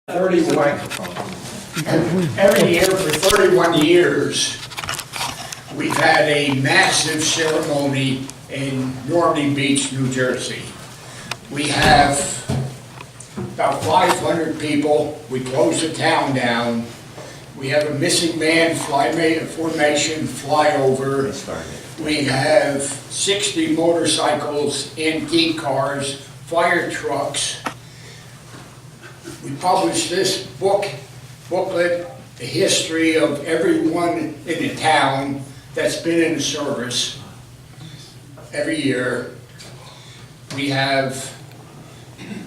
31. Every year for 31 years, we've had a massive ceremony in Normandy Beach, New Jersey. We have about 500 people. We close the town down. We have a missing man formation flyover. We have 60 motorcycles, antique cars, fire trucks. We published this booklet, the history of everyone in the town that's been in service every year. We have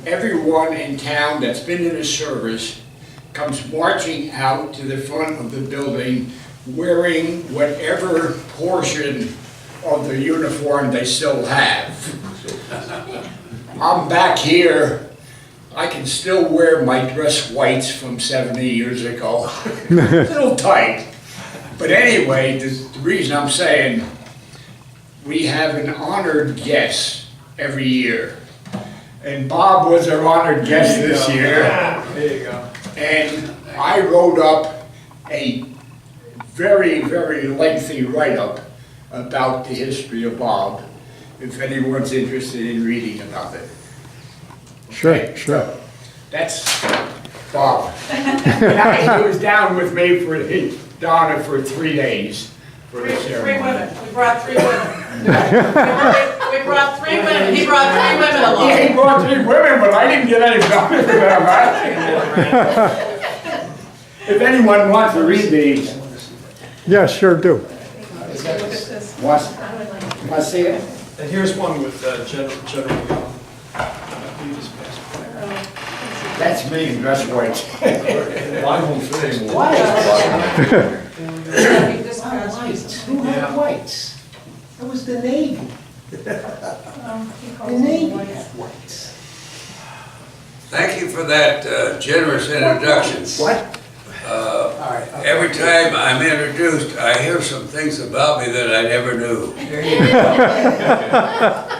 everyone in town that's been in the service comes marching out to the front of the building wearing whatever portion of the uniform they still have. I'm back here. I can still wear my dress whites from 70 years ago. A little tight. But anyway, the reason I'm saying, we have an honored guest every year. And Bob was our honored guest this year. There you go. And I wrote up a very, very lengthy write-up about the history of Bob, if anyone's interested in reading about it. Sure, Okay, sure. so that's Bob. He was down with me for Donna for 3 days for the Three ceremony. women. We brought 3 women. We brought 3 women. He brought 3 women along. Yeah, he brought 3 women, but I didn't get any Donna for them. If anyone wants to read these, Yeah, sure do. Look at this. want to see it? And here's one with General you just passed. That's me in dress whites. Mine won't fit anymore. This past Whites. Who had whites? That was the Navy. The Navy had whites. Thank you for that generous introduction. What? Every time I'm introduced, I hear some things about me that I never knew.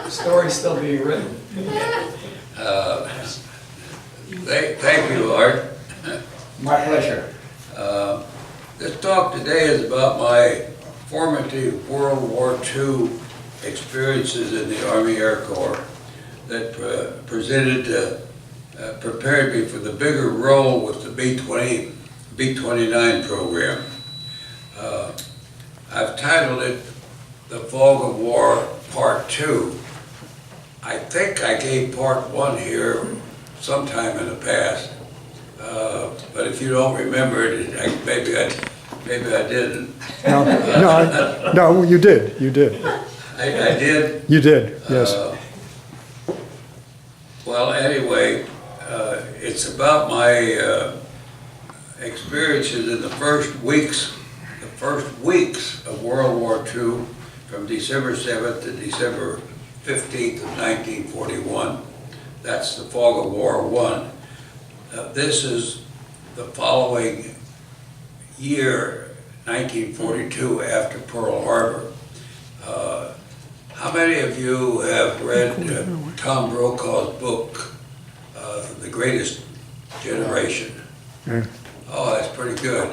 The story's still being written. Thank you, Art. My pleasure. This talk today is about my formative World War II experiences in the Army Air Corps that prepared me for the bigger role with the B-29 program. I've titled it The Fog of War Part 2. I think I gave Part 1 here sometime in the past, but if you don't remember it, maybe I didn't. No, you did, you did. I did. You did, yes. Well, anyway, it's about my experiences in the first weeks of World War II, from December 7th to December 15th of 1941. That's the Fog of War I. This is the following year, 1942, after Pearl Harbor. How many of you have read Tom Brokaw's book, The Greatest Generation? Yeah. Oh, that's pretty good.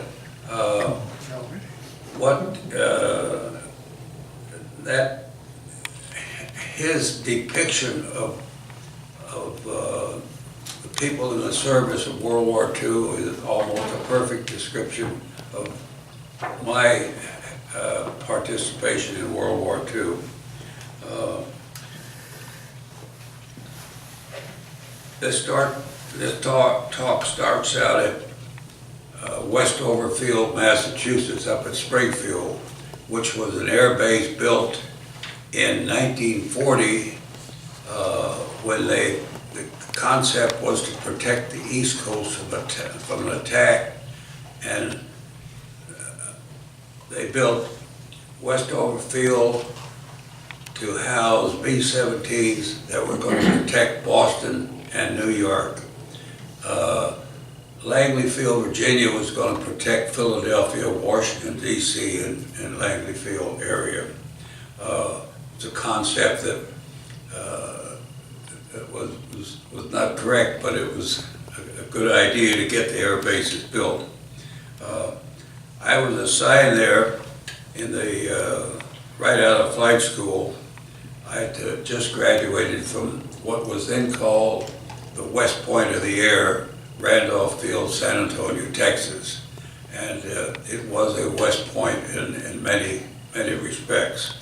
His depiction of the people in the service of World War II is almost a perfect description of my participation in World War II. This talk starts out at Westover Field, Massachusetts, up at Springfield, which was an air base built in 1940 when the concept was to protect the East Coast from an attack, and they built Westover Field to house B-17s that were going to protect Boston and New York. Langley Field, Virginia was going to protect Philadelphia, Washington, D.C., and Langley Field area. It's a concept that was not correct, but it was a good idea to get the air bases built. I was assigned there in the, right out of flight school. I had just graduated from what was then called the West Point of the Air, Randolph Field, San Antonio, Texas. And it was a West Point in many, many respects.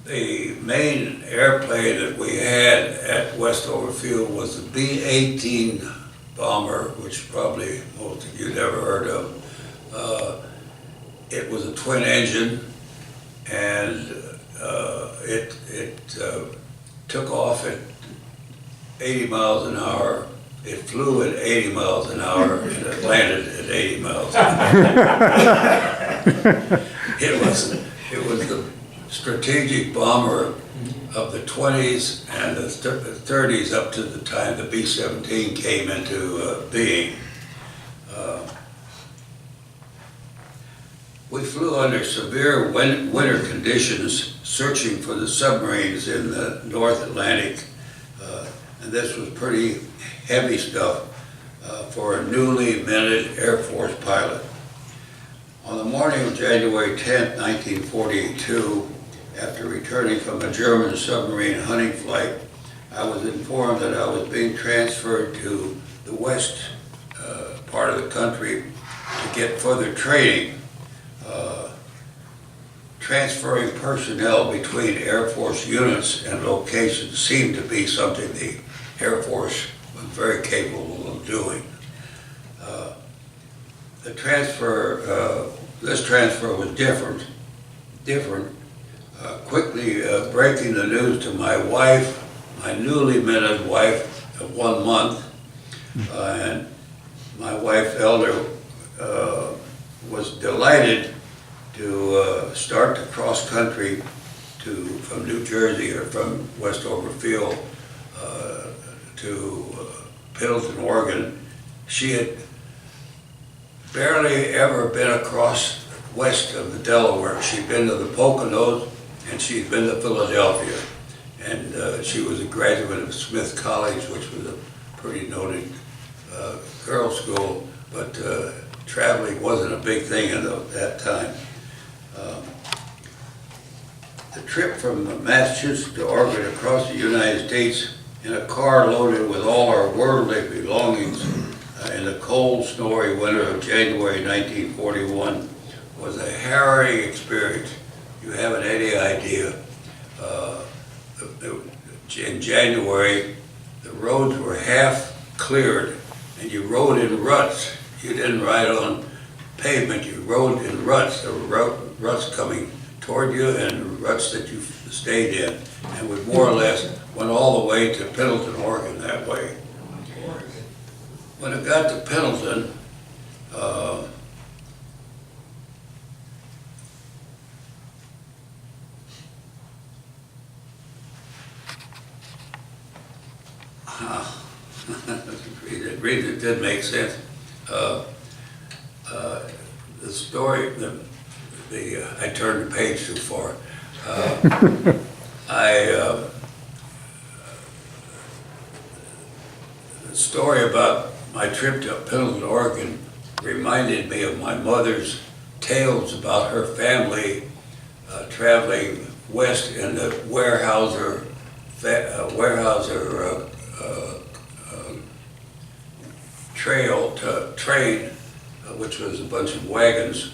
The main airplane that we had at Westover Field was the B-18 bomber, which probably most of you never heard of. It was a twin engine, and it took off at 80 miles an hour. It flew at 80 miles an hour, and it landed at 80 miles an hour. It was the strategic bomber of the 20s and the 30s up to the time the B-17 came into being. We flew under severe winter conditions searching for the submarines in the North Atlantic, and this was pretty heavy stuff for a newly minted Air Force pilot. On the morning of January 10, 1942, after returning from a German submarine hunting flight, I was informed that I was being transferred to the west part of the country to get further training. Transferring personnel between Air Force units and locations seemed to be something the Air Force was very capable of doing. This transfer was different. Quickly breaking the news to my wife, my newly minted wife of 1 month, and my wife, Elder, was delighted to start the cross country from New Jersey or from Westover Field to Pendleton, Oregon. She had barely ever been across west of the Delaware. She'd been to the Poconos and she'd been to Philadelphia. And she was a graduate of Smith College, which was a pretty noted girls' school, but traveling wasn't a big thing at that time. The trip from Massachusetts to Oregon across the United States in a car loaded with all our worldly belongings in the cold, snowy winter of January 1941 was a harrowing experience. You haven't any idea. In January, the roads were half cleared and you rode in ruts. You didn't ride on pavement, you rode in ruts. There were ruts coming toward you and ruts that you stayed in, and we more or less went all the way to Pendleton, Oregon that way. When it got to Pendleton, it did make sense. The story, I turned the page too far. The story about my trip to Pendleton, Oregon reminded me of my mother's tales about her family traveling west in the Weyerhaeuser train, which was a bunch of wagons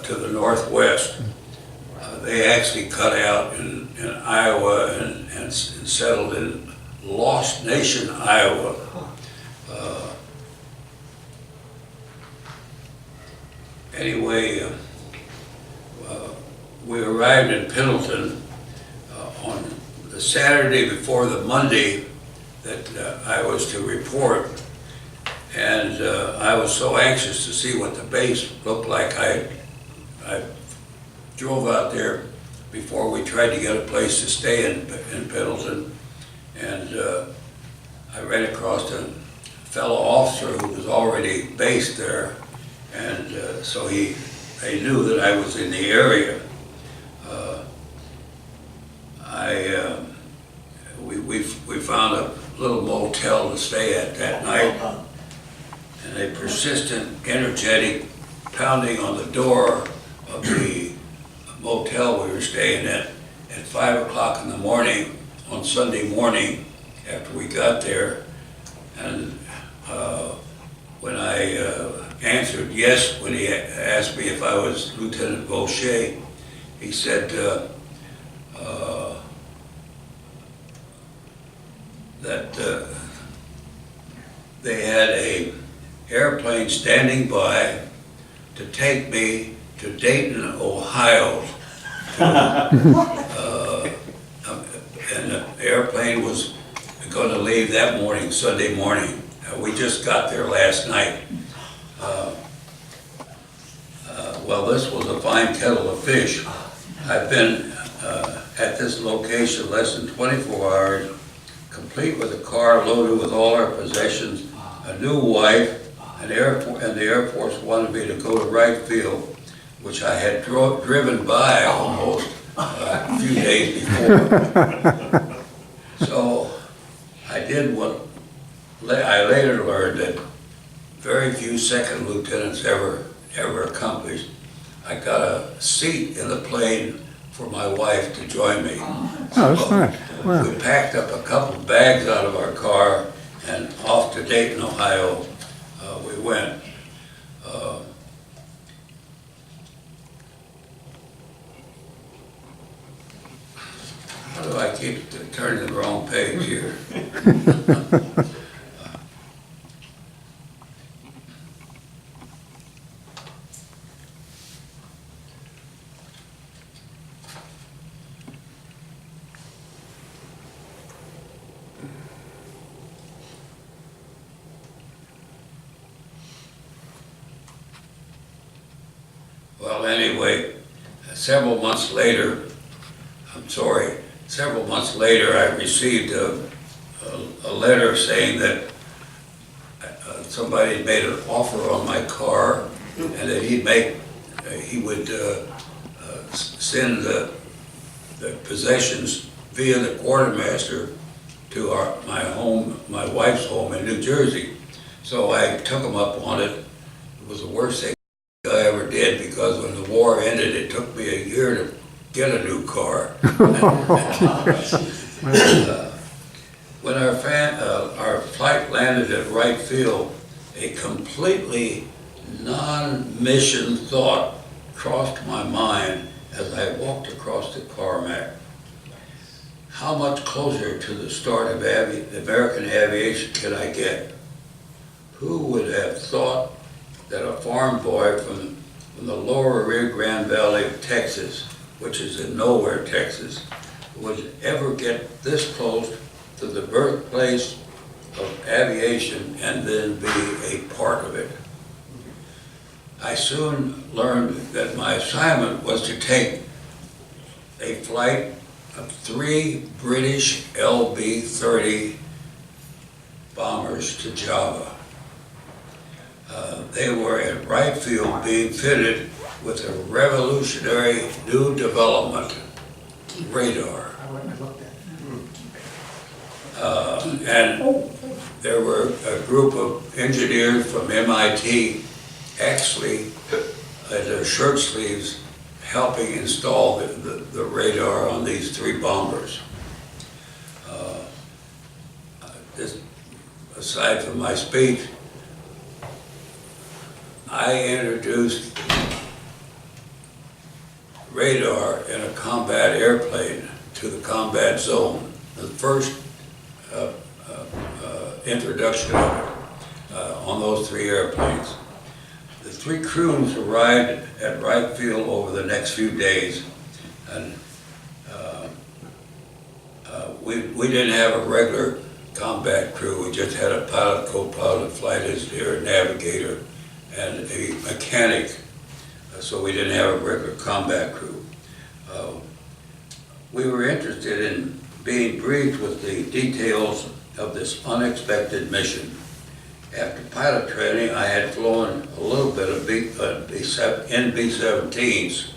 to the northwest. They actually cut out in Iowa and settled in Lost Nation, Iowa. Anyway, we arrived in Pendleton on the Saturday before the Monday that I was to report. And I was so anxious to see what the base looked like. I drove out there before we tried to get a place to stay in Pendleton. And I ran across a fellow officer who was already based there. And so they knew that I was in the we found a little motel to stay at that night, and a persistent, energetic pounding on the door of the motel we were staying at 5 o'clock in the morning on Sunday morning after we got there. And when I answered yes, when he asked me if I was Lieutenant Voucher, he said that they had a airplane standing by to take me to Dayton, Ohio. And the airplane was going to leave that morning, Sunday morning. We just got there last night. Well, this was a fine kettle of fish. I've been at this location less than 24 hours, complete with a car loaded with all our possessions, a new wife, and the Air Force wanted me to go to Wright Field, which I had driven by almost a few days before. So I did what I later learned that very few second lieutenants ever accomplished. I got a seat in the plane for my wife to join me. Oh, that's nice. Wow. We packed up a couple of bags out of our car and off to Dayton, Ohio we went. How do I keep turning the wrong page here? Well, anyway, several months later, I received a letter saying that somebody had made an offer on my car and that he would send the possessions via the quartermaster to my wife's home in New Jersey. So I took him up on it. It was the worst thing I ever did, because when the war ended, it took me a year to get a new car. When our flight landed at Wright Field, a completely non-mission thought crossed my mind as I walked across the tarmac. How much closer to the start of American aviation could I get? Who would have thought that a farm boy from the lower Rio Grande Valley of Texas, which is in nowhere, Texas, would ever get this close to the birthplace of aviation and then be a part of it? I soon learned that my assignment was to take a flight of 3 British LB-30 bombers to Java. They were at Wright Field being fitted with a revolutionary new development, radar. And there were a group of engineers from MIT actually at their shirt sleeves helping install the radar on these 3 bombers. Aside from my speech, I introduced radar in a combat airplane to the combat zone, the first introduction of it on those 3 airplanes. The 3 crews arrived at Wright Field over the next few days, and we didn't have a regular combat crew. We just had a pilot, co-pilot, flight engineer, navigator, and a mechanic, so we didn't have a regular combat crew. We were interested in being briefed with the details of this unexpected mission. After pilot training, I had flown a little bit of B-17s,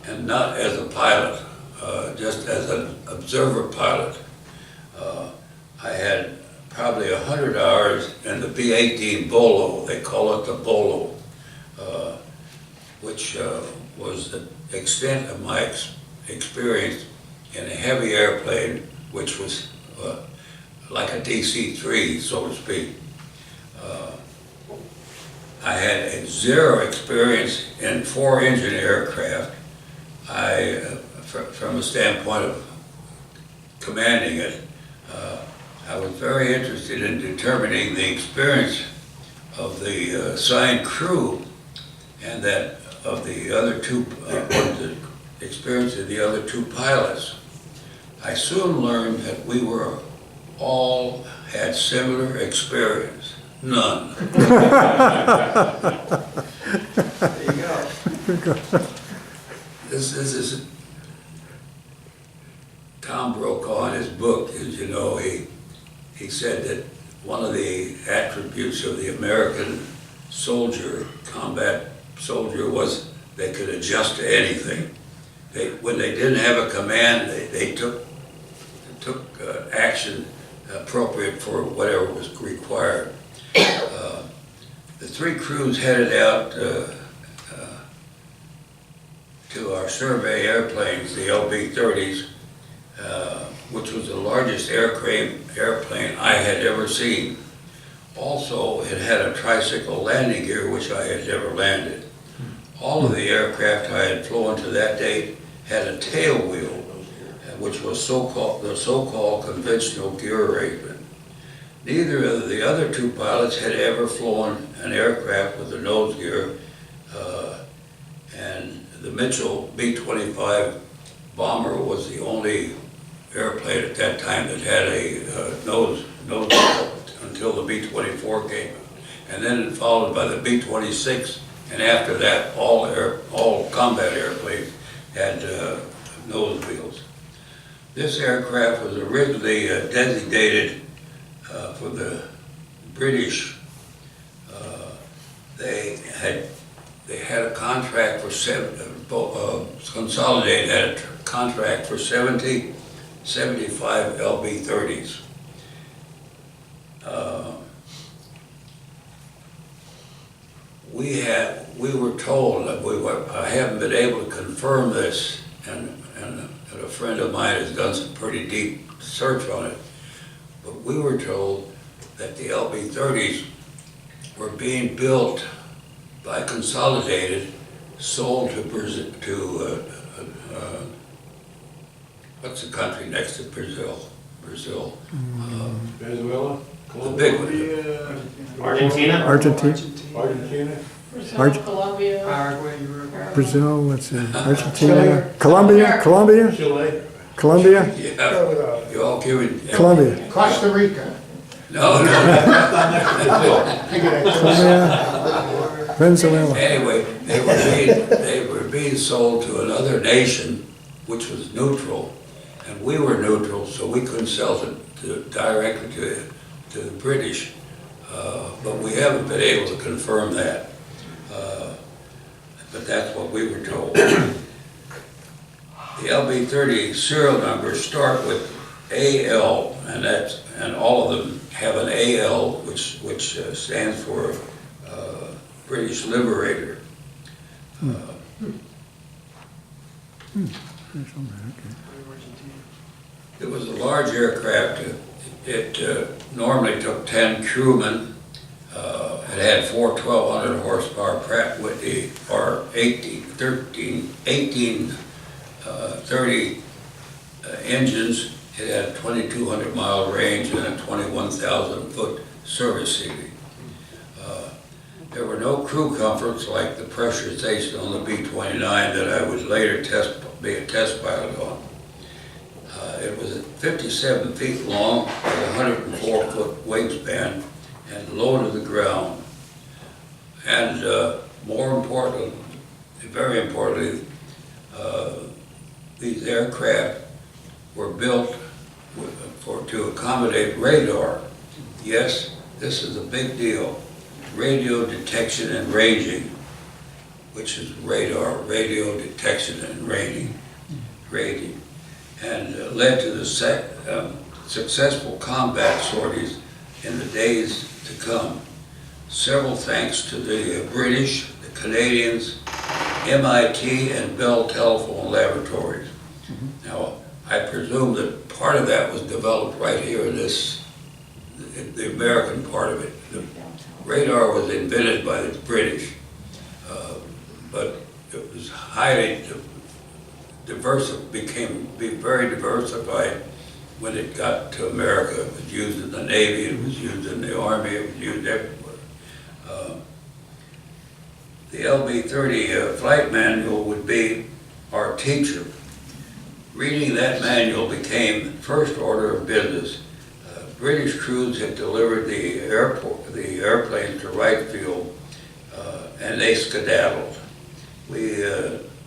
and not as a pilot, just as an observer pilot. I probably 100 hours in the B-18 Bolo. They call it the Bolo, which was the extent of my experience in a heavy airplane, which was like a DC-3, so to speak. I had zero experience in four-engine aircraft. From a standpoint of commanding it, I was very interested in determining the experience of the assigned crew and that of the other two, the experience of the other two pilots. I soon learned that we were all had similar experience. None. There you go. This is Tom Brokaw in his book, as you know, he said that one of the attributes of the American soldier, combat soldier, was they could adjust to anything. When they didn't have a command, they took action appropriate for whatever was required. The three crews headed out to our survey airplanes, the LB-30s, which was the largest airplane I had ever seen. Also, it had a tricycle landing gear, which I had never landed. All of the aircraft I had flown to that date had a tail wheel, which was the so-called conventional gear arrangement. Neither of the other two pilots had ever flown an aircraft with a nose gear, and the Mitchell B-25 bomber was the only airplane at that time that had a nose gear until the B-24 came. And then it followed by the B-26, and after that, all combat airplanes had nose wheels. This aircraft was originally designated for the British. They had a contract for Consolidated had a contract for 75 LB-30s. We were told that I haven't been able to confirm this, and a friend of mine has done some pretty deep search on it, but we were told that the LB-30s were being built by Consolidated, sold to Brazil, what's the country next to Brazil? Venezuela? The big one. Argentina? Argentina, Brazil, Colombia. Paraguay, Uruguay. Brazil, let's see, Argentina, Colombia, Chile? Colombia, Yeah, you all giving. Colombia, Costa Rica. No. Colombia, Venezuela. Anyway, they were being sold to another nation, which was neutral, and we were neutral, so we couldn't sell them directly to the British. But we haven't been able to confirm that. But that's what we were told. The LB-30 serial numbers start with AL, and all of them have an AL, which stands for British Liberator. It was a large aircraft. It normally took 10 crewmen. It had four 1,200 horsepower Pratt Whitney or 1830 engines. It had a 2,200 mile range and a 21,000 foot service ceiling. There were no crew comforts like the pressurization on the B-29 that I would later be a test pilot on. It was 57 feet long with a 104 foot wingspan and low to the ground. And more importantly, very importantly, these aircraft were built to accommodate radar. Yes, this is a big deal. Radio detection and ranging, which is radar, radio detection and rating, and led to the successful combat sorties in the days to come. Several thanks to the British, the Canadians, MIT, and Bell Telephone Laboratories. Now, I presume that part of that was developed right here in this, the American part of it. The radar was invented by the British, but it was highly became very diversified when it got to America. It was used in the Navy, it was used in the Army, it was used everywhere. The LB-30 flight manual would be our teacher. Reading that manual became first order of business. British crews had delivered the airplanes to Wright Field, and they skedaddled. We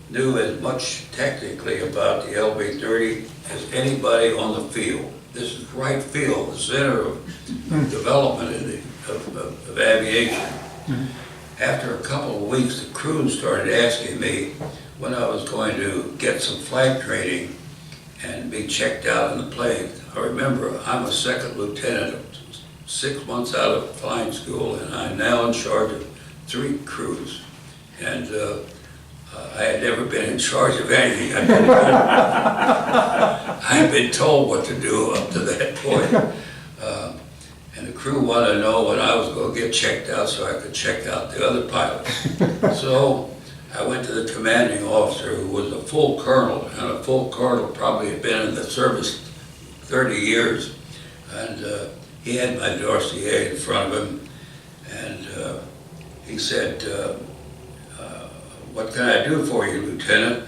knew as much technically about the LB-30 as anybody on the field. This is Wright Field, the center of development of aviation. After a couple of weeks, the crew started asking me when I was going to get some flight training and be checked out in the plane. I remember I'm a second lieutenant, 6 months out of flying school, and I'm now in charge of 3 crews. And I had never been in charge of anything. I had been told what to do up to that point. And the crew wanted to know when I was going to get checked out so I could check out the other pilots. So I went to the commanding officer, who was a full colonel, and a full colonel probably had been in the service 30 years. And he had my dossier in front of him, and he said, "What can I do for you, Lieutenant?"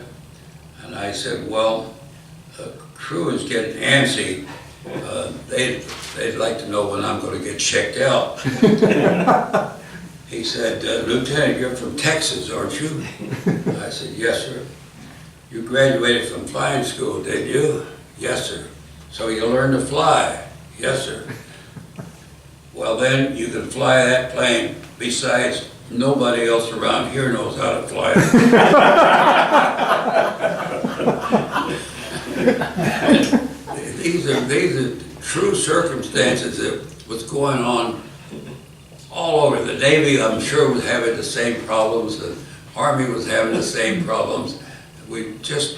And I said, "Well, the crew is getting antsy. They'd like to know when I'm going to get checked out." He said, "Lieutenant, you're from Texas, aren't you?" I said, "Yes, sir." "You graduated from flying school, didn't you?" "Yes, sir." "So you learned to fly?" "Yes, sir." "Well, then you can fly that plane. Besides, nobody else around here knows how to fly it." These are true circumstances of what's going on all over. The Navy, I'm sure, was having the same problems. The Army was having the same problems. We just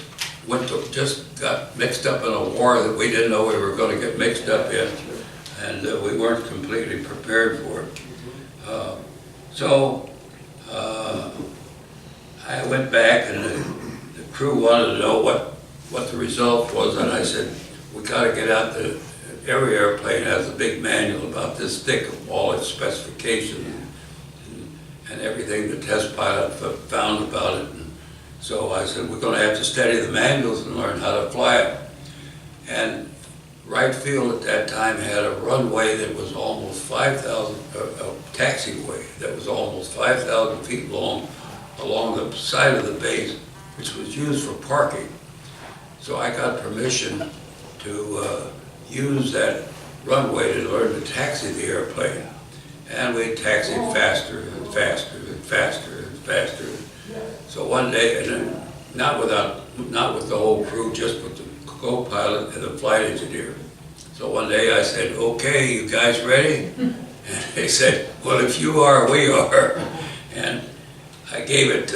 got mixed up in a war that we didn't know we were going to get mixed up in, and we weren't completely prepared for it. So I went back, and the crew wanted to know what the result was, and I said, "We got to get out the. Every airplane has a big manual about this thick of all its specifications and everything the test pilot found about it." And so I said, "We're going to have to study the manuals and learn how to fly it." And Wright Field at that time had a runway that was almost 5,000, a taxiway that was almost 5,000 feet long along the side of the base, which was used for parking. So I got permission to use that runway to learn to taxi the airplane. And we taxied faster and faster and faster and faster. So one day, and then not with the whole crew, just with the co-pilot and the flight engineer. So one day I said, "Okay, you guys ready?" And they said, "Well, if you are, we are." And I gave it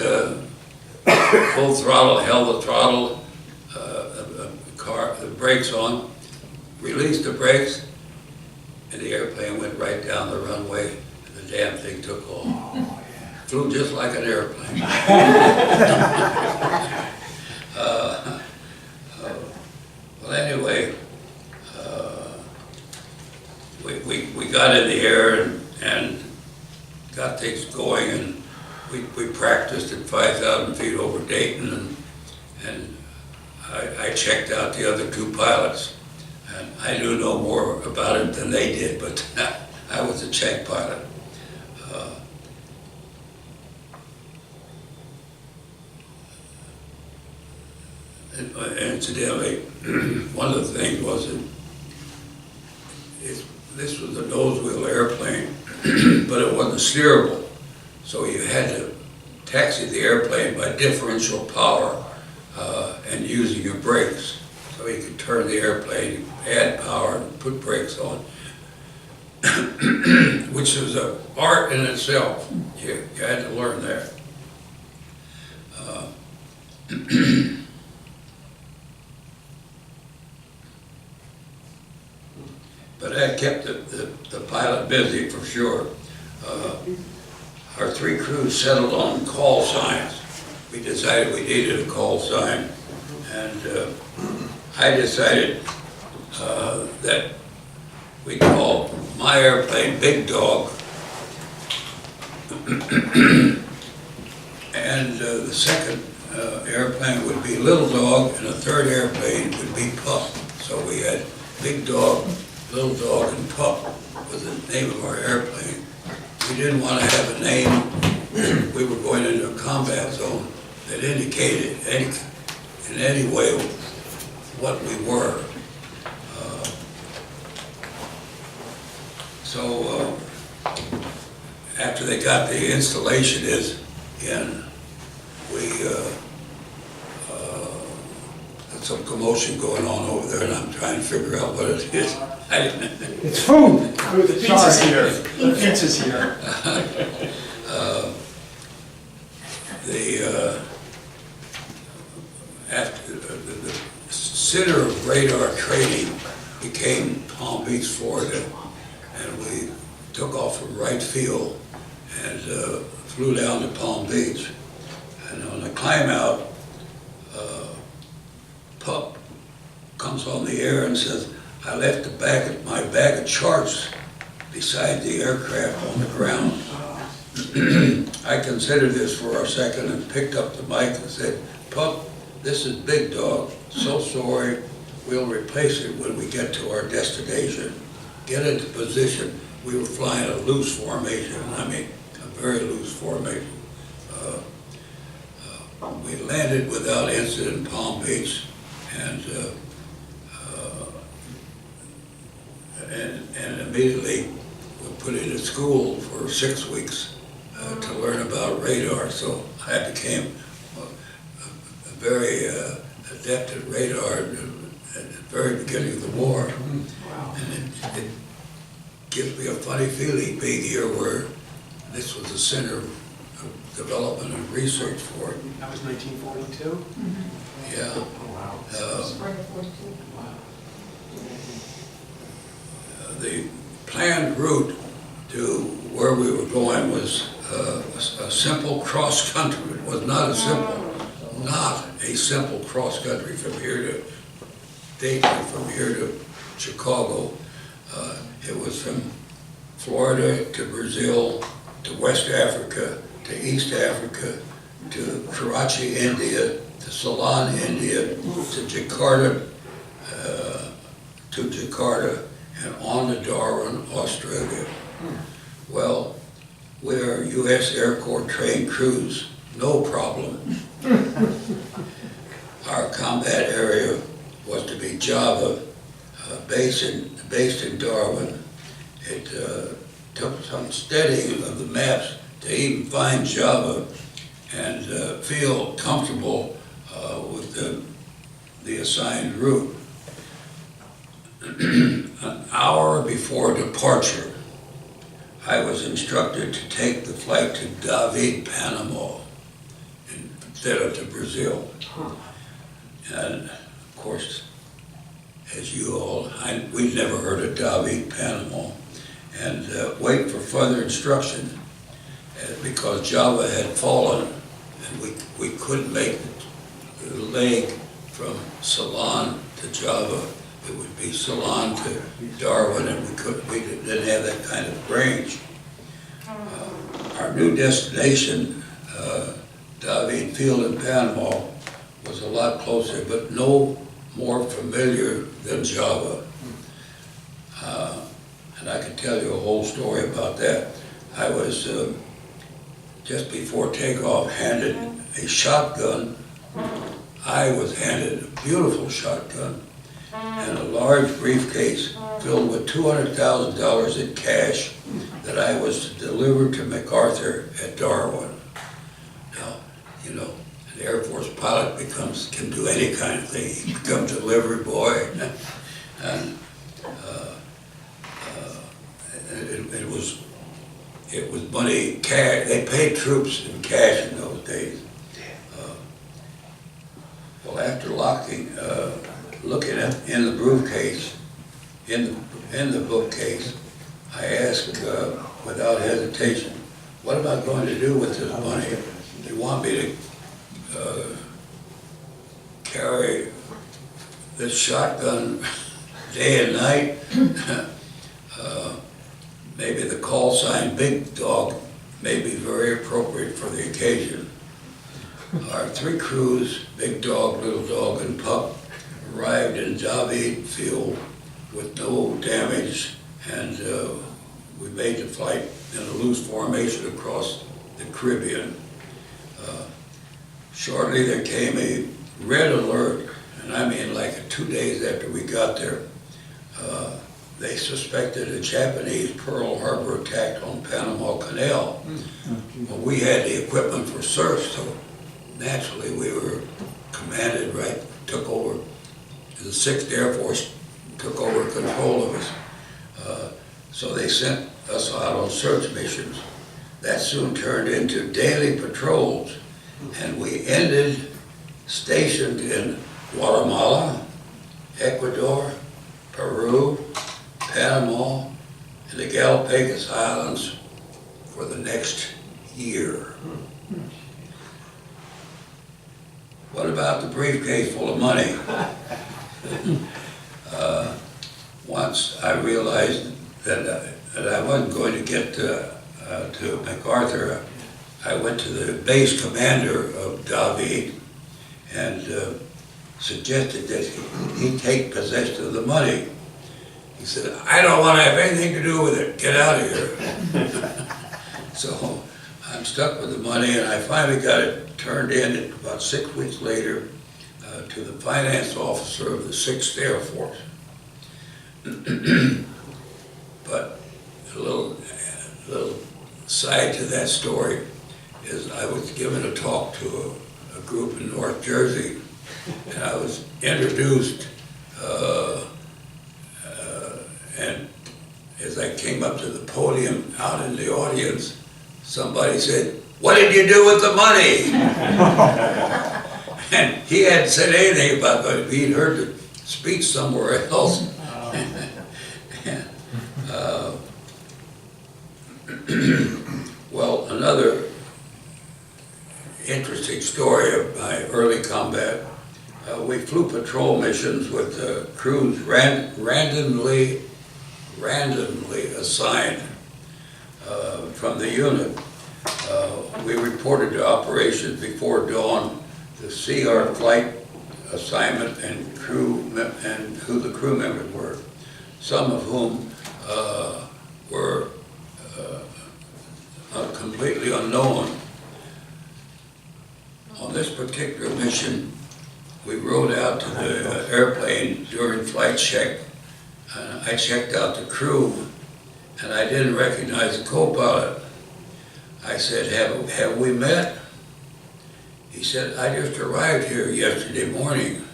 full throttle, held the throttle, the brakes on, released the brakes, and the airplane went right down the runway, and the damn thing took off. Flew just like an airplane. Well, anyway, we got in the air and got things going, and we practiced at 5,000 feet over Dayton, and I checked out the other 2 pilots. And I knew no more about it than they did, but I was a check pilot. Incidentally, one of the things was that this was a nose wheel airplane, but it wasn't steerable. So you had to taxi the airplane by differential power and using your brakes. So you could turn the airplane, add power, and put brakes on. which is an art in itself. You had to learn that. But that kept the pilot busy for sure. Our three crews settled on call signs. We decided we needed a call sign, and I decided that we call my airplane Big Dog, and the second airplane would be Little Dog, and the third airplane would be Pup. So we had Big Dog, Little Dog, and Pup was the name of our airplane. We didn't want to have a name. We were going into a combat zone that indicated in any way what we were. So after they got the installation in, we had some commotion going on over there, and I'm trying to figure out what it is. It's food. The pizza's here. The pizza's here. After the center of radar training became Palm Beach, Florida, and we took off from Wright Field and flew down to Palm Beach. And on the climb out, Pup comes on the air and says, "I left my bag of charts beside the aircraft on the ground." I considered this for a second and picked up the mic and said, "Pup, this is Big Dog. So sorry. We'll replace it when we get to our destination. Get into position." We were flying a loose formation. I mean, a very loose formation. We landed without incident in Palm Beach, and immediately we put into school for 6 weeks to learn about radar. So I became a very adept at radar at the very beginning of the war. And it gives me a funny feeling being here where this was the center of development and research for it. That was 1942? Yeah. Oh, wow. Spring of 42. The planned route to where we were going was a simple cross-country. It was not a simple cross-country from here to Dayton, from here to Chicago. It was from Florida to Brazil, to West Africa, to East Africa, to Karachi, India, to Ceylon, India, to Jakarta, and on to Darwin, Australia. Well, we are U.S. Air Corps trained crews, no problem. Our combat area was to be Java, based in Darwin. It took some studying of the maps to even find Java and feel comfortable with the assigned route. An hour before departure, I was instructed to take the flight to David, Panama, instead of to Brazil. And of course, as you all, we'd never heard of David, Panama, and wait for further instruction because Java had fallen and we couldn't make the leg from Ceylon to Java. It would be Ceylon to Darwin, and we didn't have that kind of range. Our new destination, Wright Field in Panama, was a lot closer, but no more familiar than Java. And I can tell you a whole story about that. I was, just before takeoff, handed a shotgun. I was handed a beautiful shotgun and a large briefcase filled with $200,000 in cash that I was to deliver to MacArthur at Darwin. Now, you know, an Air Force pilot can do any kind of thing. He becomes a delivery boy. And it was it was money, cash. They paid troops in cash in those days. Well, after looking in the briefcase, in the bookcase, I asked without hesitation, what am I going to do with this money? They want me to carry this shotgun day and night. Maybe the call sign Big Dog may be very appropriate for the occasion. Our three crews, Big Dog, Little Dog, and Pup, arrived in Wright Field with no damage, and we made the flight in a loose formation across the Caribbean. Shortly there came a red alert, and I mean like 2 days after we got there. They suspected a Japanese Pearl Harbor attack on Panama Canal. Well, we had the equipment for search, so naturally we were commanded, right, took over, the 6th Air Force took over control of us. So they sent us out on search missions. That soon turned into daily patrols, and we ended stationed in Guatemala, Ecuador, Peru, Panama, and the Galapagos Islands for the next year. What about the briefcase full of money? Once I realized that I wasn't going to get to MacArthur, I went to the base commander of Darwin and suggested that he take possession of the money. He said, I don't want to have anything to do with it. Get out of here. So I'm stuck with the money, and I finally got it turned in about 6 weeks later to the finance officer of the 6th Air Force. But a little side to that story is I was given a talk to a group in North Jersey, and I was introduced, and as I came up to the podium out in the audience, somebody said, what did you do with the money? And he hadn't said anything about it. He'd heard the speech somewhere else. Well, another interesting story of my early combat, we flew patrol missions with crews randomly assigned from the unit. We reported to operations before dawn to see our flight assignment and who the crew members were, some of whom were completely unknown. On this particular mission, we rode out to the airplane during flight check. I checked out the crew, and I didn't recognize the co-pilot. I said, have we met? He said, I just arrived here yesterday morning.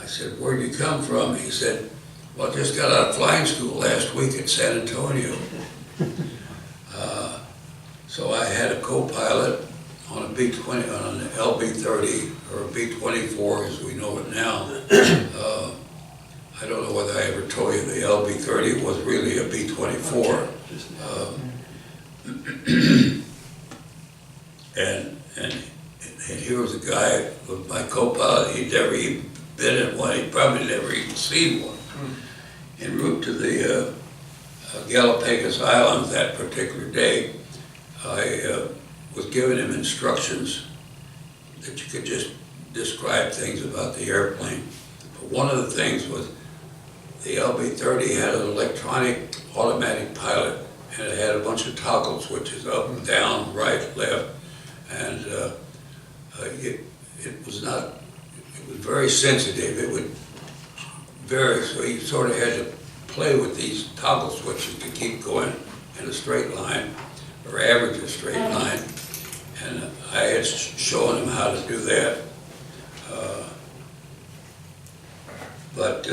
I said, where'd you come from? He said, well, just got out of flying school last week at San Antonio. So I had a co-pilot on a B-20, on an LB-30, or a B-24 as we know it now. I don't know whether I ever told you the LB-30 was really a B-24. And here was a guy with my co-pilot. He'd never even been in one. He'd probably never even seen one. En route to the Galapagos Islands that particular day, I was giving him instructions that you could just describe things about the airplane. But one of the things was the LB-30 had an electronic automatic pilot, and it had a bunch of toggle switches, up, down, right, left, and it was very sensitive. It would vary, so you sort of had to play with these toggle switches to keep going in a straight line, or average a straight line, and I had shown him how to do that. But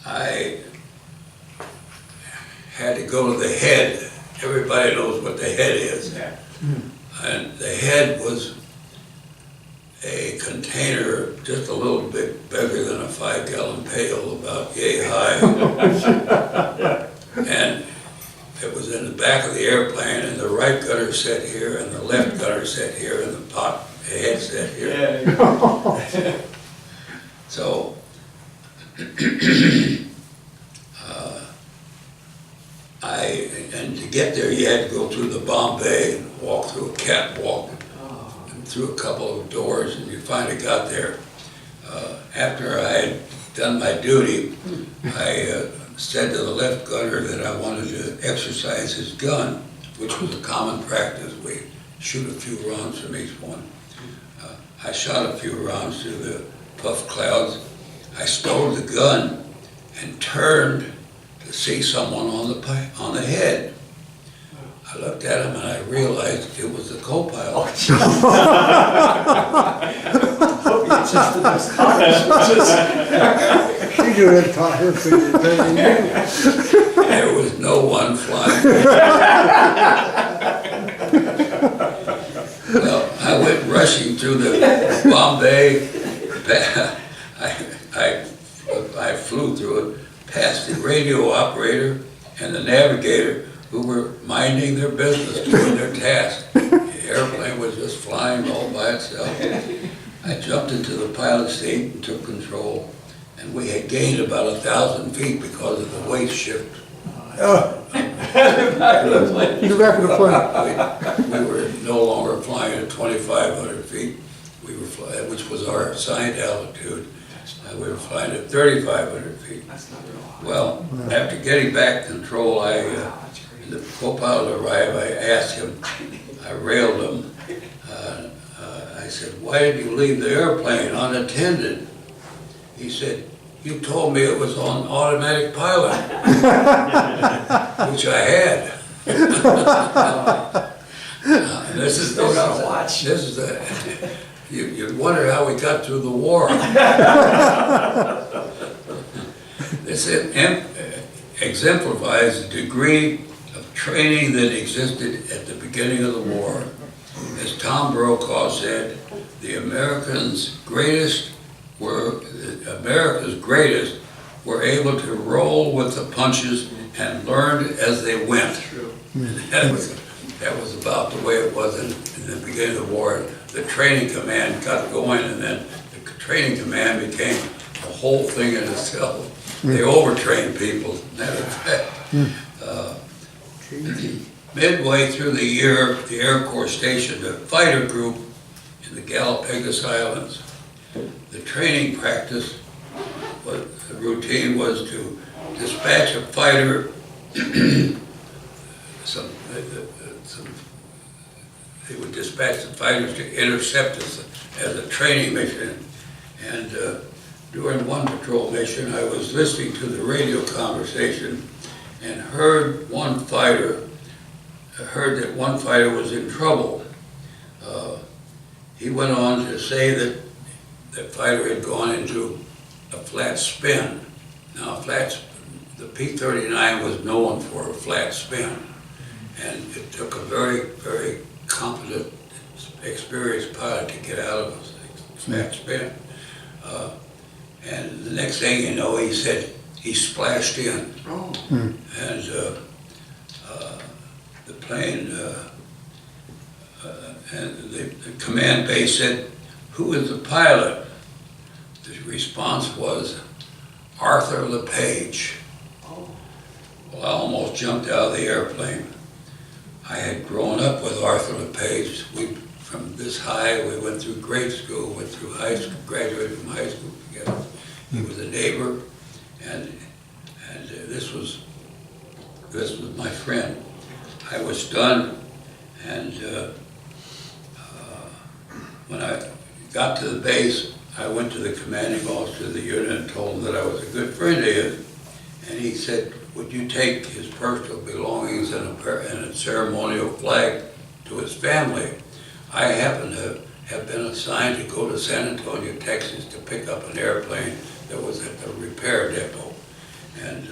I had to go go to the head. Everybody knows what the head is. Yeah. And the head was a container just a little bit bigger than a 5-gallon pail, about yay high. And it was in the back of the airplane, and the right gunner sat here, and the left gunner sat here, and the head sat here. Yeah. So, and to get there, you had to go through the bomb bay and walk through a catwalk and through a couple of doors, and you finally got there. After I had done my duty, I said to the left gunner that I wanted to exercise his gun, which was a common practice. We shoot a few rounds from each one. I shot a few rounds through the puff clouds. I stowed the gun and turned to see someone on the head. I looked at him and I realized it was the co-pilot. She could have taught her things better than you. There was no one flying. Well, I went rushing through the Bombay. I flew through it, past the radio operator and the navigator, who were minding their business, doing their task. The airplane was just flying all by itself. I jumped into the pilot seat and took control, and we had gained about 1,000 feet because of the weight shift. In the back of the plane. We were no longer flying at 2,500 feet, we were flying, which was our assigned altitude. We were flying at 3,500 feet. Well, after getting back control, the co-pilot arrived. I asked him, I railed him. I said, "Why did you leave the airplane unattended?" He said, "You told me it was on automatic pilot," which I had. This is you wonder how we got through the war. This exemplifies the degree of training that existed at the beginning of the war. As Tom Brokaw said, America's greatest were able to roll with the punches and learned as they went. True. That was about the way it was in the beginning of the war. The training command got going, and then the training command became a whole thing in itself. They overtrained people, matter of fact. Midway through the year, the Air Corps stationed a fighter group in the Galapagos Islands. The training practice, the routine was to dispatch a fighter, they would dispatch the fighters to intercept us as a training mission. And during one patrol mission, I was listening to the radio conversation and heard that one fighter was in trouble. He went on to say that the fighter had gone into a flat spin. Now, the P-39 was known for a flat spin, and it took a very, very competent, experienced pilot to get out of a flat spin. And the next thing you know, he said he splashed in. Oh. And the plane, and the command base said, "Who is the pilot?" The response was, "Arthur LePage." Well, I almost jumped out of the airplane. I had grown up with Arthur LePage. From this high, we went through grade school, went through high school, graduated from high school together. He was a neighbor, and this was my friend. I was stunned, and when I got to the base, I went to the commanding officer of the unit and told him that I was a good friend of his. And he said, "Would you take his personal belongings and a ceremonial flag to his family? I happen to have been assigned to go to San Antonio, Texas to pick up an airplane that was at the repair depot." And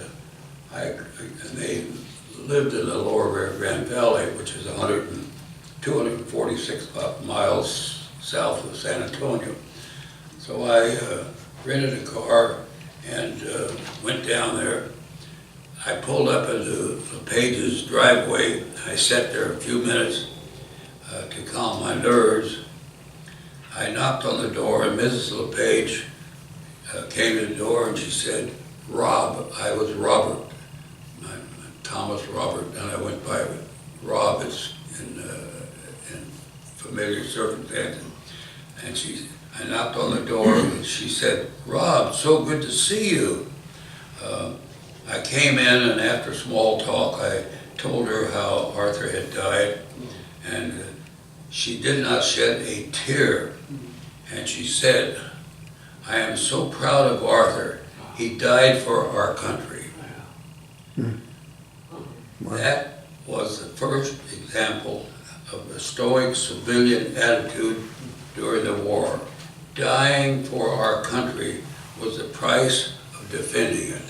they lived in the lower Rio Grande Valley, which is 246 miles south of San Antonio. So I rented a car and went down there. I pulled up into LePage's driveway. I sat there a few minutes to calm my nerves. I knocked on the door and Mrs. LePage came to the door and she said, "Rob." I was Robert, Thomas Robert, and I went by Rob. It's in familiar circumstances. And I knocked on the door and she said, "Rob, so good to see you." I came in and after small talk, I told her how Arthur had died, and she did not shed a tear. And she said, "I am so proud of Arthur. He died for our country." That was the first example of the stoic civilian attitude during the war. Dying for our country was the price of defending it.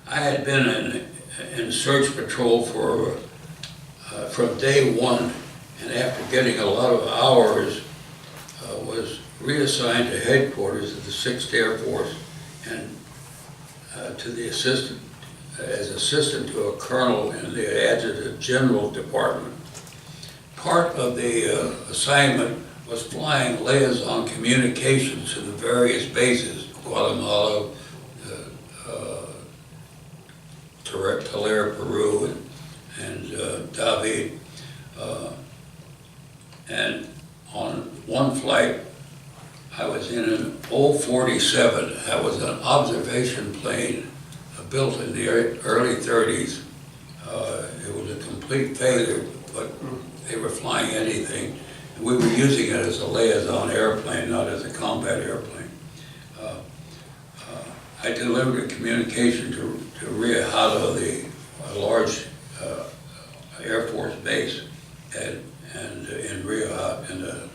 I had been in search patrol from day one, and after getting a lot of hours, was reassigned to headquarters of the 6th Air Force and to the as assistant to a colonel in the Adjutant General Department. Part of the assignment was flying liaison communications to the various bases, Guatemala, Tulare, Peru, and David. And on one flight, I was in an 047. That was an observation plane built in the early 30s. It was a complete failure, but they were flying anything. And we were using it as a liaison airplane, not as a combat airplane. I delivered a communication to Rio Hato, the large Air Force base, and in Rio Hato, in the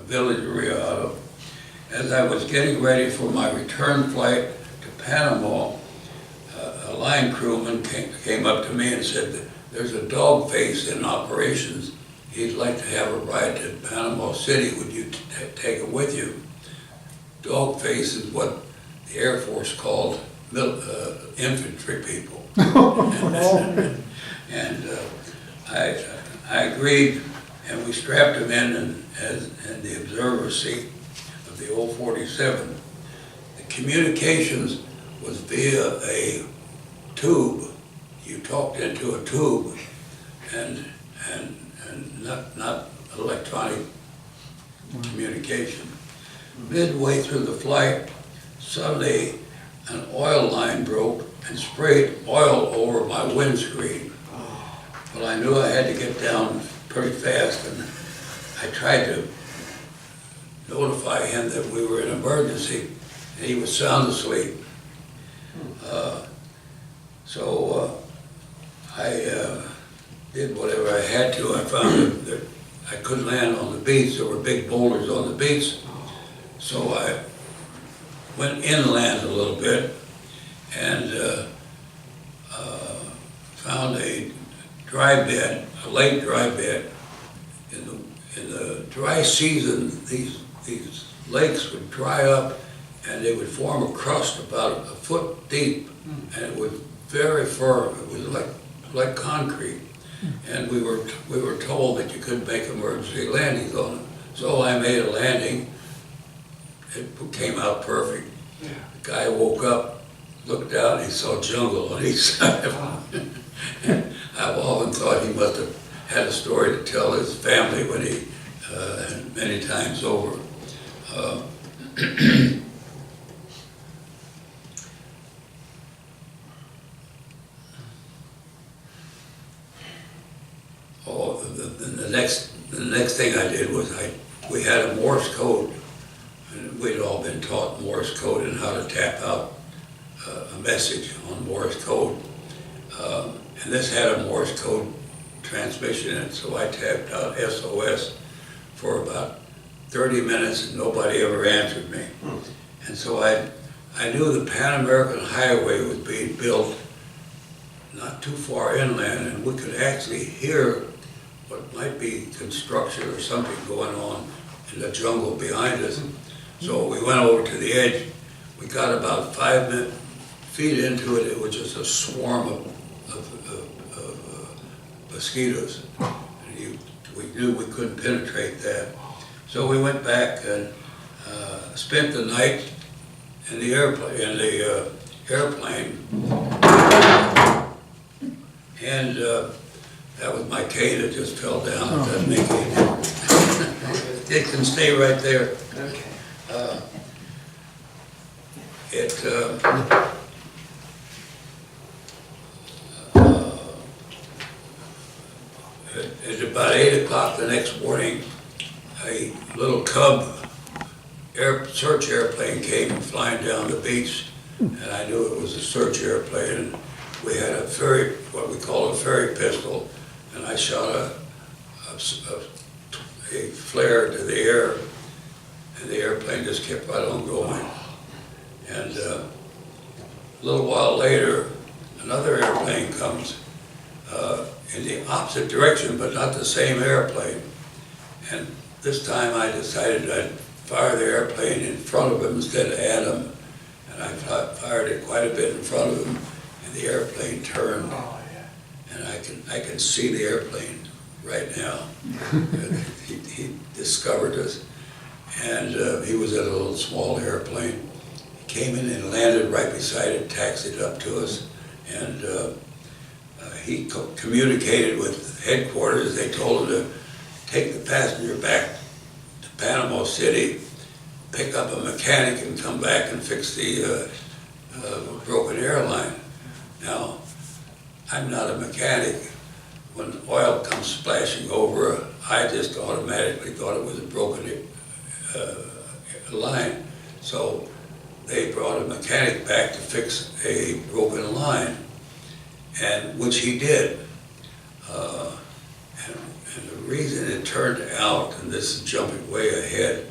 village of Rio Hato. As I was getting ready for my return flight to Panama, a line crewman came up to me and said, "There's a dog face in operations. He'd like to have a ride to Panama City. Would you take it with you?" Dog face is what the Air Force called infantry people. And I agreed, and we strapped him in the observer seat of the 047. The communications was via a tube. You talked into a tube, and not electronic communication. Midway through the flight, suddenly an oil line broke and sprayed oil over my windscreen. Well, I knew I had to get down pretty fast, and I tried to notify him that we were in emergency, and he was sound asleep. So I did whatever I had to. I found that I couldn't land on the beach. There were big boulders on the beach. So I went inland a little bit and found a dry bed, a lake dry bed. In the dry season, these lakes would dry up and they would form a crust about a foot deep, and it was very firm. It was like concrete, and we were told that you couldn't make emergency landings on it. So I made a landing. It came out perfect. The guy woke up, looked out, and he saw jungle on each side of him. And I've often thought he must have had a story to tell his family when he, many times over. The next thing I did was we had a Morse code, and we'd all been taught Morse code and how to tap out a message on Morse code. And this had a Morse code transmission in it, so I tapped out SOS for about 30 minutes and nobody ever answered me. And so I knew the Pan American Highway was being built not too far inland, and we could actually hear what might be construction or something going on in the jungle behind us. So we went over to the edge. We got about 5 feet into it. It was just a swarm of mosquitoes. And we knew we couldn't penetrate that. So we went back and spent the night in the airplane. And that was my cane that just fell down. It doesn't make any difference. It can stay right there. Okay. At about 8 o'clock the next morning, a little Cub search airplane came flying down the beach, and I knew it was a search airplane. And we had what we call a ferry pistol, and I shot a flare to the air, and the airplane just kept right on going. And a little while later, another airplane comes in the opposite direction, but not the same airplane. And this time I decided I'd fire the airplane in front of him instead of at him. And I fired it quite a bit in front of him, and the airplane turned. Oh, yeah. And I can see the airplane right now. He discovered us. And he was at a little small airplane. He came in and landed right beside it, taxied up to us, and he communicated with headquarters. They told him to take the passenger back to Panama City, pick up a mechanic and come back and fix the broken airline. Now, I'm not a mechanic. When oil comes splashing over, I just automatically thought it was a broken line. So they brought a mechanic back to fix a broken line, and which he did. And the reason it turned out, and this is jumping way ahead,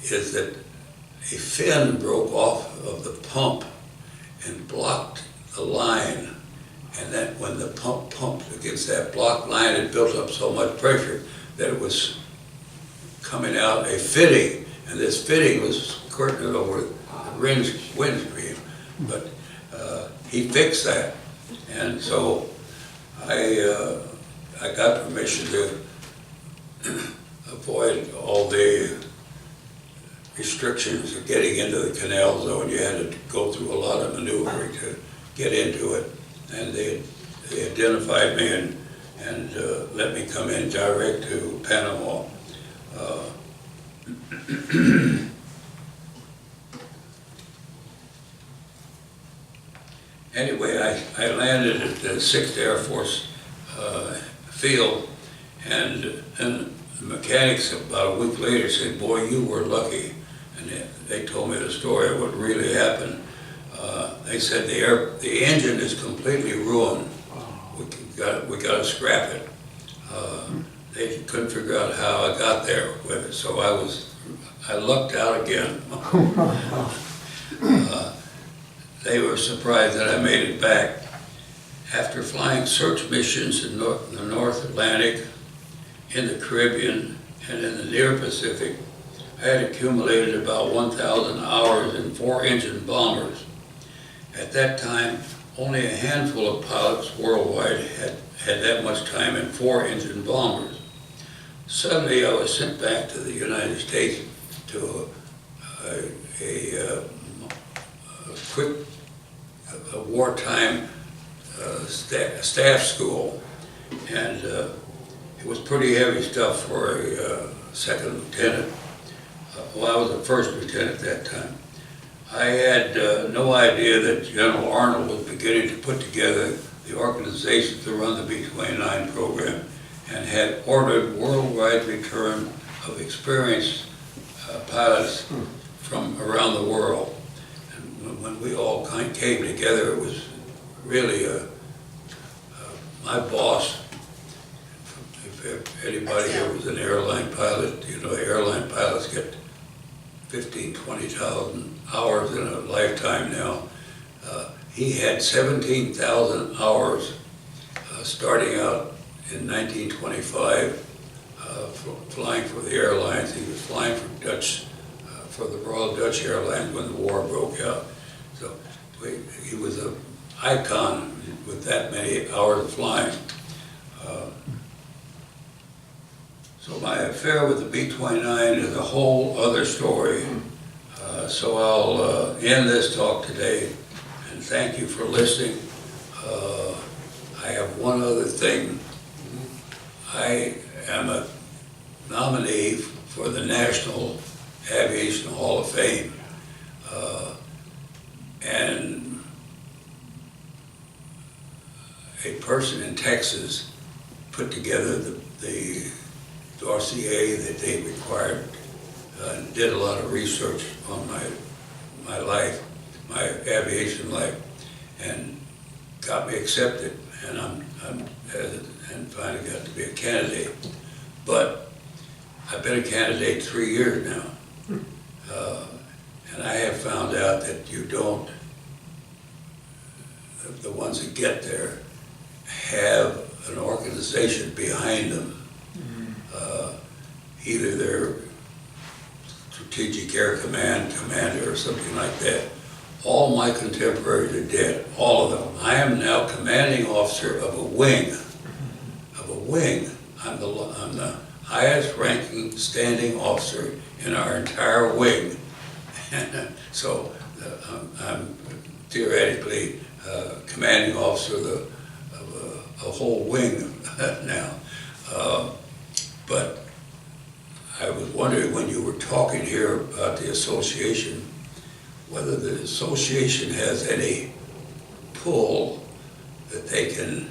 is that a fin broke off of the pump and blocked the line. And then when the pump pumped against that blocked line, it built up so much pressure that it was coming out a fitting, and this fitting was squirting over the windscreen. But he fixed that, and so I got permission to avoid all the restrictions of getting into the canal zone. You had to go through a lot of maneuvering to get into it, and they identified me and let me come in direct to Panama. Anyway, I landed at the 6th Air Force field, and the mechanics about a week later said, "Boy, you were lucky." And they told me the story of what really happened. They said the engine is completely ruined. We got to scrap it. They couldn't figure out how I got there with it, so I lucked out again. They were surprised that I made it back. After flying search missions in the North Atlantic, in the Caribbean, and in the near Pacific, I had accumulated about 1,000 hours in 4-engine bombers. At that time, only a handful of pilots worldwide had that much time in 4-engine bombers. Suddenly, I was sent back to the United States to a wartime staff school, and it was pretty heavy stuff for a second lieutenant. Well, I was a first lieutenant at that time. I had no idea that General Arnold was beginning to put together the organization to run the B-29 program, and had ordered worldwide return of experienced pilots from around the world. And when we all came together, it was really my boss. If anybody here was an airline pilot, you know, airline pilot pilots get 15, 20,000 hours in a lifetime now. He had 17,000 hours starting out in 1925, flying for the airlines. He was flying for the Royal Dutch Airlines when the war broke out. So he was an icon with that many hours of flying. So my affair with the B-29 is a whole other story. So I'll end this talk today, and thank you for listening. I have one other thing. I am a nominee for the National Aviation Hall of Fame. And a person in Texas put together the dossier that they required, did a lot of research on my life, my aviation life, and got me accepted, and and finally got to be a candidate. But I've been a candidate 3 years now, and I have found out that you don't, the ones that get there have an organization behind them. Either their Strategic Air Command commander or something like that. All my contemporaries are dead, all of them. I am now commanding officer of a wing. I'm the highest ranking standing officer in our entire wing. So I'm theoretically commanding officer of a whole wing now. But I was wondering when you were talking here about the association, whether the association has any pull that they can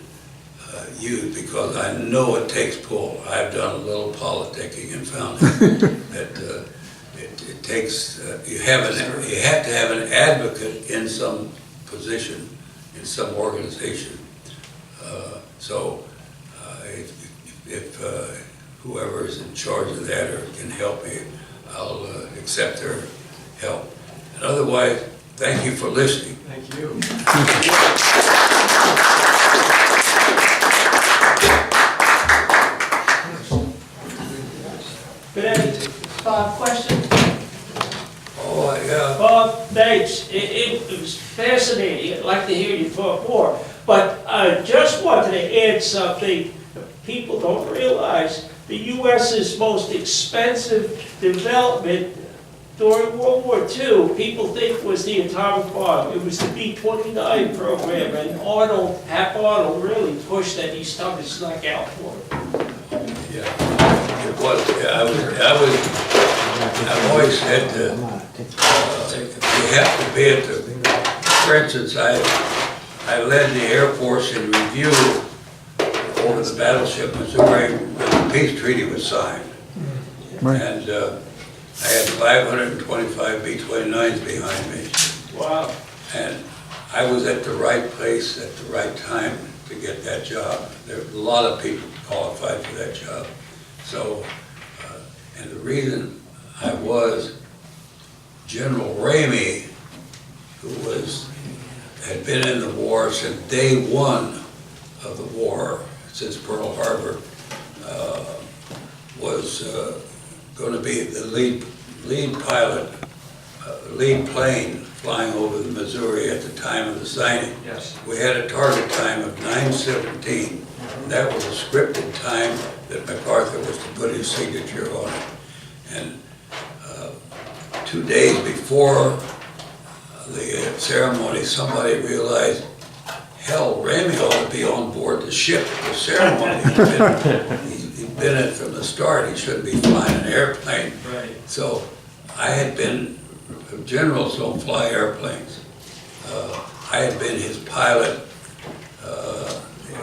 use, because I know it takes pull. I've done a little politicking and found that it takes, you have to have an advocate in some position, in some organization. So if whoever is in charge of that or can help me, I'll accept their help. And otherwise, thank you for listening. Thank you. Good evening. Bob, question? Oh, yeah. Bob, thanks. It was fascinating. I'd like to hear you talk more. But I just wanted to add something people don't realize. The U.S.'s most expensive development during World War II, people think was the atomic bomb. It was the B-29 program, and Hap Arnold really pushed that he stuck his neck out for it. Yeah, it was. I've always said that you have to be at the, for instance, I led the Air Force in review over the battleship Missouri when the peace treaty was signed. Right. And I had 525 B-29s behind me. Wow. And I was at the right place at the right time to get that job. There were a lot of people qualified for that job. So, and the reason I was, General Ramey, who had been in the war since day one of the war, since Pearl Harbor, was going to be the lead pilot, lead plane flying over the Missouri at the time of the signing. Yes. We had a target time of 9:17. That was a scripted time that MacArthur was to put his signature on it. And 2 days before the ceremony, somebody realized, hell, Ramey ought to be on board the ship for the ceremony. He'd been it from the start. He shouldn't be flying an airplane. Right. So I had been, generals don't fly airplanes. I had been his pilot,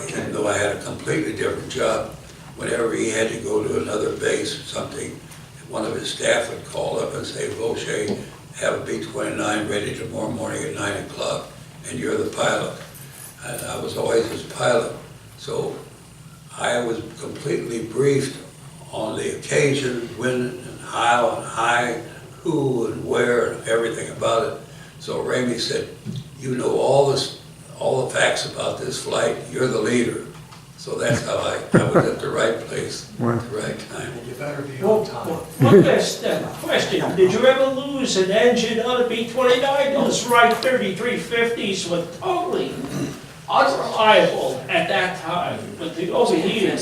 even though I had a completely different job. Whenever he had to go to another base or something, one of his staff would call up and say, Voucher, have a B-29 ready tomorrow morning at 9 o'clock, and you're the pilot. And I was always his pilot. So I was completely briefed on the occasion, when and who and where and everything about it. So Ramey said, you know all the facts about this flight, you're the leader. So that's how I was at the right place at the right time. You better be Well, on time. one last question, did you ever lose an engine on a B-29? Those Wright 3350s were totally unreliable at that time, with the overheating.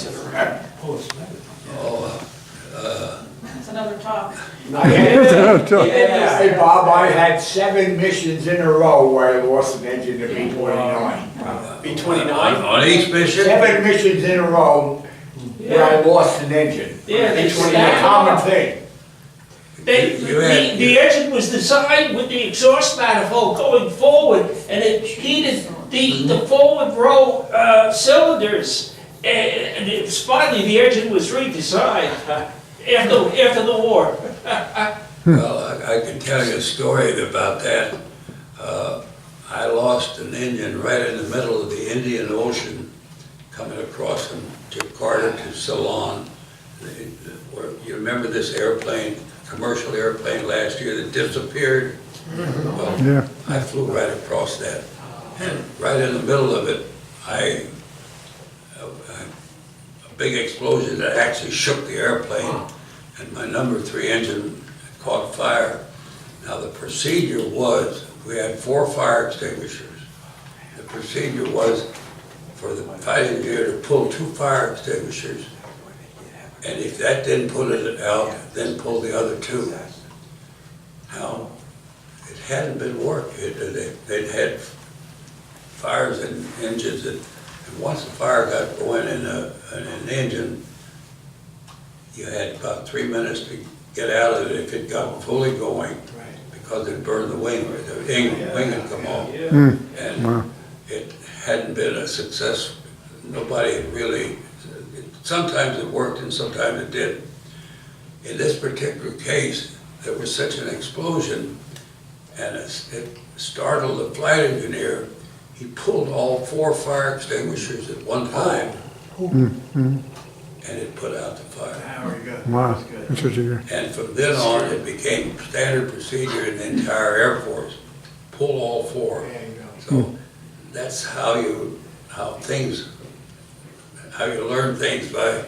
That's another talk. Hey, Bob, I had 7 missions in a row where I lost an engine to B-29. B-29? On each mission? 7 missions in a row where I lost an engine. Yeah, they It's a stacked common up. thing. The engine was designed with the exhaust manifold going forward, and it heated the forward row cylinders. And it was finally, the engine was redesigned after the war. Well, I can tell you a story about that. I lost an engine right in the middle of the Indian Ocean, coming across from Jakarta to Ceylon. You remember this airplane, commercial airplane last year that disappeared? Well, Yeah. I flew right across that. And right in the middle of it, a big explosion that actually shook the airplane, and my number 3 engine caught fire. Now, the procedure was, we had 4 fire extinguishers. The procedure was for the flight engineer to pull 2 fire extinguishers, and if that didn't put it out, then pull the other 2. Now, it hadn't been working. They'd had fires in engines, and once the fire got going in an engine, you had about 3 minutes to get out of it if it got fully going, because it burned the wing, or the wing had come off. And it hadn't been a success. Nobody had really, sometimes it worked and sometimes it didn't. In this particular case, there was such an explosion, and it startled the flight engineer. He pulled all 4 fire extinguishers at one time, and it put out the fire. There you go. Wow, That's good. that's what you hear. And from then on, it became standard procedure in the entire Air Force. Pull all 4. There you go. So that's how you learn things by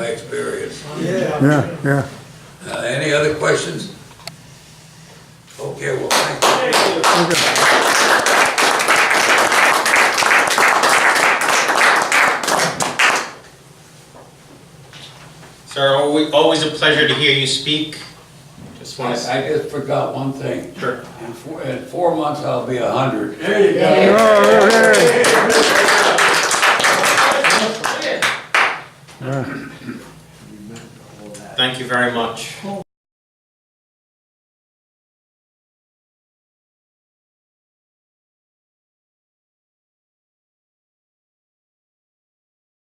experience. Yeah. Any other questions? Okay, well, thank you. Thank you. Sir, always a pleasure to hear you speak. Just want to. I just forgot one thing. Sure. In 4 months, I'll be 100. There you go. Thank you very much.